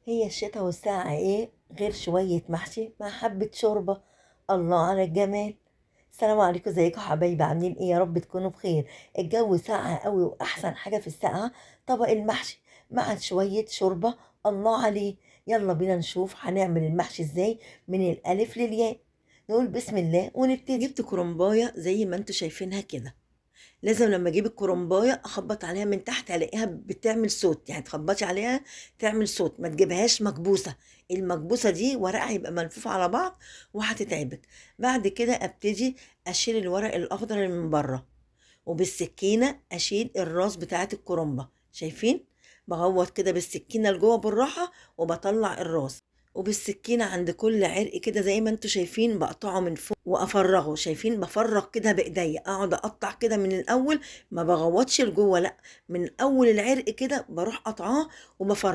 هي الشتا والساعة ايه غير شوية محشي مع حبة شوربة؟ الله على الجمال. السلام عليكم، ازيكم يا حبايبي؟ عاملين ايه؟ يا رب تكونوا بخير. الجو ساقع قوي، واحسن حاجة في الساقعة طبق المحشي مع شوية شوربة. الله عليه. يلا بينا نشوف هنعمل المحشي ازاي من الالف للياء. نقول بسم الله ونبتدي. جبت كرنباية زي ما انتوا شايفينها كده. لازم لما اجيب الكرنبايه اخبط عليها من تحت الاقيها بتعمل صوت، يعني تخبطي عليها تعمل صوت، ما تجيبهاش مكبوسه. المكبوسه دي ورقها هيبقى ملفوف على بعض وهتتعبك. بعد كده ابتدي اشيل الورق الاخضر اللي من بره، وبالسكينه اشيل الراس بتاعت الكرنبه. شايفين؟ بغوط كده بالسكينه لجوه بالراحه وبطلع الراس، وبالسكينة عند كل عرق كده زي ما انتوا شايفين بقطعه من فوق وافرغه. شايفين؟ بفرغ كده بايديا، اقعد اقطع كده من الاول، ما بغوطش لجوه، لا، من اول العرق كده بروح قطعاه وبفرغ.